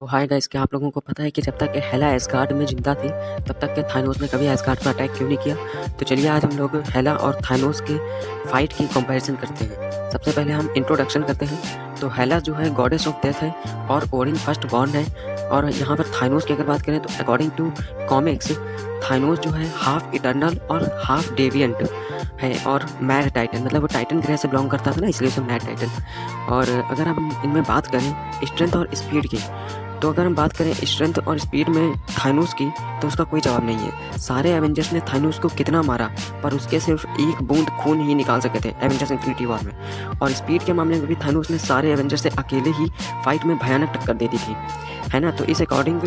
तो hi guys, क्या आप लोगों को पता है कि जब तक कि हेला एसगार्ड में ज़िंदा थी, तब तक के थानोस ने कभी एसगार्ड पर अटैक क्यों नहीं किया? तो चलिए आज हम लोग हेला और थानोस के फाइट की कंपैरिजन करते हैं। सबसे पहले हम इंट्रोडक्शन करते हैं। तो हेला जो है गॉडेस ऑफ डेथ है और ओडिन फर्स्ट बॉर्न है। और यहाँ पर थानोस की अगर बात करें तो अकॉर्डिंग टू कॉमिक्स थानोस जो है हाफ इटर्नल और हाफ डेविएंट है और मैड टाइटन, मतलब वो टाइटन ग्रह से बिलोंग करता था ना, इसलिए उसे मैड टाइटन। और अगर हम इनमें बात करें स्ट्रेंथ और स्पीड की, तो अगर हम बात करें स्ट्रेंथ और स्पीड में थानोस की, तो उसका कोई जवाब नहीं है। सारे एवेंजर्स ने थानोस को कितना मारा, पर उसके सिर्फ एक बूंद खून ही निकाल सके थे एवेंजर्स इन्फिनिटी वॉर में। और स्पीड के मामले में भी थानोस ने सारे एवेंजर्स से अकेले ही फाइट में भयानक टक्कर दे दी थी, है ना। तो इस अकॉर्डिंग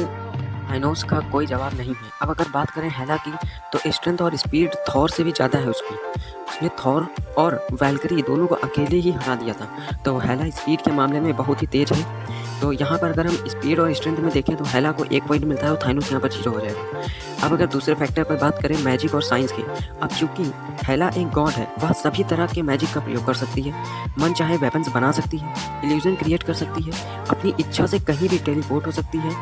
थानोस का कोई जवाब नहीं है। अब अगर बात करें हेला की, तो स्ट्रेंथ और स्पीड थॉर से भी ज़्यादा है उसकी। उसने थॉर और वैल्करी दोनों को अकेले ही हरा दिया था। तो हेला स्पीड के मामले में बहुत ही तेज़ है। तो यहाँ पर अगर हम स्पीड और स्ट्रेंथ में देखें तो हेला को 1 पॉइंट मिलता है और थानोस यहाँ पर 0 हो जाएगा। अब अगर दूसरे फैक्टर पर बात करें मैजिक और साइंस की, अब चूँकि हेला एक गॉड है, वह सभी तरह के मैजिक का प्रयोग कर सकती है। मन चाहे वेपन्स बना सकती है, इल्यूजन क्रिएट कर सकती है, अपनी इच्छा से कहीं भी टेलीपोर्ट हो सकती है,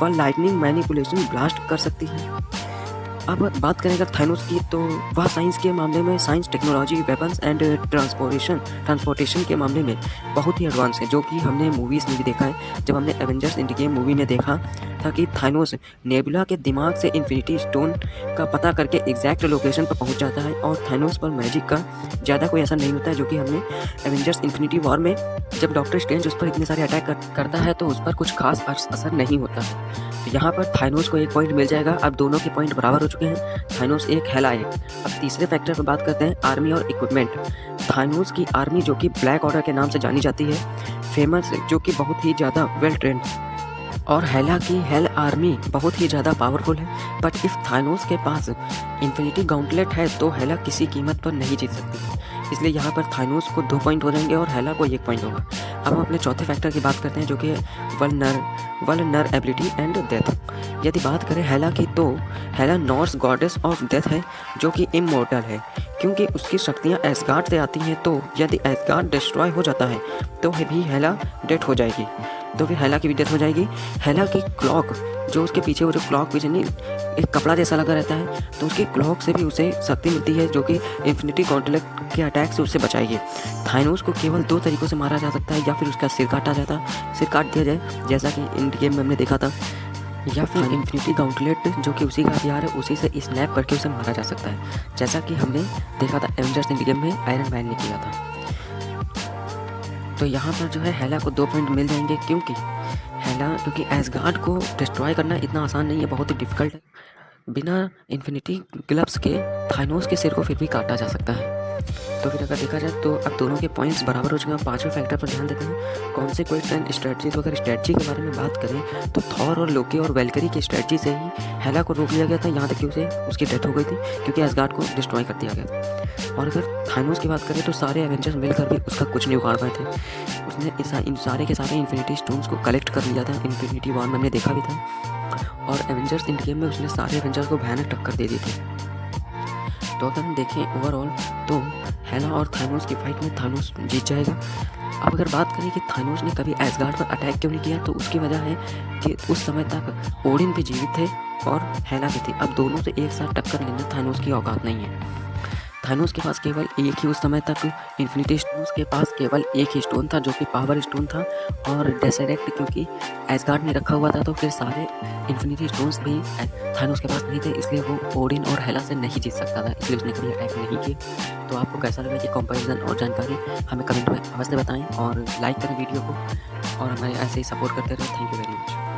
वह लाइटनिंग मैनिपुलेशन ब्लास्ट कर सकती है। अब बात करें अगर थानोस की, तो वह साइंस के मामले में science, technology, weapons and transportation के मामले में बहुत ही एडवांस है, जो कि हमने मूवीज़ में भी देखा है। जब हमने एवेंजर्स एंड गेम मूवी में देखा था कि थानोस नेबुला के दिमाग से इन्फिनिटी स्टोन का पता करके एग्जैक्ट लोकेशन पर पहुंच जाता है, और थानोस पर मैजिक का ज़्यादा कोई असर नहीं होता है, जो कि हमने एवेंजर्स इन्फिनिटी वॉर में जब डॉक्टर स्ट्रेंज उस पर इतने सारे अटैक करता है तो उस पर कुछ खास असर नहीं होता है। तो यहाँ पर थानोस को 1 पॉइंट मिल जाएगा। अब दोनों के पॉइंट बराबर हो चुके हैं, थानोस 1 हेला 1। अब तीसरे फैक्टर पर बात करते हैं आर्मी और इक्विपमेंट। थानोस की आर्मी जो कि ब्लैक ऑर्डर के नाम से जानी जाती है, फेमस, जो कि बहुत ही ज़्यादा वेल ट्रेंड, और हेला की हेल आर्मी बहुत ही ज़्यादा पावरफुल है। बट इफ़ थानोस के पास इन्फिनिटी गॉन्टलेट है तो हेला किसी कीमत पर नहीं जीत सकती है, इसलिए यहाँ पर थानोस को 2 पॉइंट हो जाएंगे और हेला को 1 पॉइंट होगा। अब हम अपने चौथे फैक्टर की बात करते हैं, जो कि वल्नरेबिलिटी एंड डेथ। यदि बात करें हेला की, तो हेला नॉर्स गॉडेस ऑफ डेथ है, जो कि इमॉर्टल है, क्योंकि उसकी शक्तियाँ एसगार्ड से आती हैं। तो यदि एसगार्ड डिस्ट्रॉय हो जाता है तो भी हेला डेथ हो जाएगी, तो फिर हेला की भी डेथ हो जाएगी। हेला की क्लॉक, जो उसके पीछे, वो जो क्लॉक पीछे नहीं एक कपड़ा जैसा लगा रहता है, तो उसकी क्लॉक से भी उसे शक्ति मिलती है, जो कि इन्फिनिटी गॉन्टलेट के अटैक से उसे बचाएगी। थानोस को केवल 2 तरीक़ों से मारा जा सकता है, या फिर उसका सिर काट दिया जाए, जैसा कि इन गेम में हमने देखा था, या फिर इन्फिनिटी गॉन्टलेट जो कि उसी का हथियार है, उसी से स्नैप करके उसे मारा जा सकता है, जैसा कि हमने देखा था एवेंजर्स एंड गेम में आयरन मैन ने किया था। तो यहाँ पर जो है हेला को 2 पॉइंट मिल जाएंगे, क्योंकि एसगार्ड को डिस्ट्रॉय करना इतना आसान नहीं है, बहुत ही डिफिकल्ट है। बिना इन्फिनिटी ग्लव्स के थानोस के सिर को फिर भी काटा जा सकता है। तो फिर अगर देखा जाए तो अब दोनों के पॉइंट्स बराबर हो चुके हैं। 5वें फैक्टर पर ध्यान देते हैं, कॉन्सिक्वेंस एंड स्ट्रेटजी। तो अगर स्ट्रेटजी के बारे में बात करें तो थॉर और लोकी और वैल्करी की स्ट्रेटजी से ही हेला को रोक लिया गया था, यहाँ तक कि उसकी डेथ हो गई थी, क्योंकि एसगार्ड को डिस्ट्रॉय कर दिया गया था। और अगर थानोस की बात करें तो सारे एवेंजर्स मिलकर भी उसका कुछ नहीं उखाड़ पाए थे। उसने इन सारे के सारे इन्फिनिटी स्टोन्स को कलेक्ट कर लिया था, इन्फिनिटी वॉर में हमने देखा भी था, और एवेंजर्स एंड गेम में उसने सारे एवेंजर्स को भयानक टक्कर दे दी थी। तो अगर हम देखें ओवरऑल, तो हेला और थानोस की फाइट में थानोस जीत जाएगा। अब अगर बात करें कि थानोस ने कभी एसगार्ड पर अटैक क्यों नहीं किया, तो उसकी वजह है कि उस समय तक ओडिन भी जीवित थे और हेला भी थी। अब दोनों से एक साथ टक्कर लेना थानोस की औकात नहीं है। थानोस के पास केवल एक ही, उस समय तक इन्फिनिटी स्टोन्स के पास केवल एक ही स्टोन था, जो कि पावर स्टोन था, और डेसेरेक्ट क्योंकि एसगार्ड ने रखा हुआ था, तो फिर सारे इन्फिनिटी स्टोन्स भी थानोस के पास नहीं थे, इसलिए वो ओडिन और हेला से नहीं जीत सकता था, इसलिए उसने कभी अटैक नहीं किए। तो आपको कैसा लगा ये कंपैरिजन और जानकारी हमें कमेंट में अवश्य बताएं, और लाइक करें वीडियो को, और हमें ऐसे ही सपोर्ट करते रहें। Thank you very much.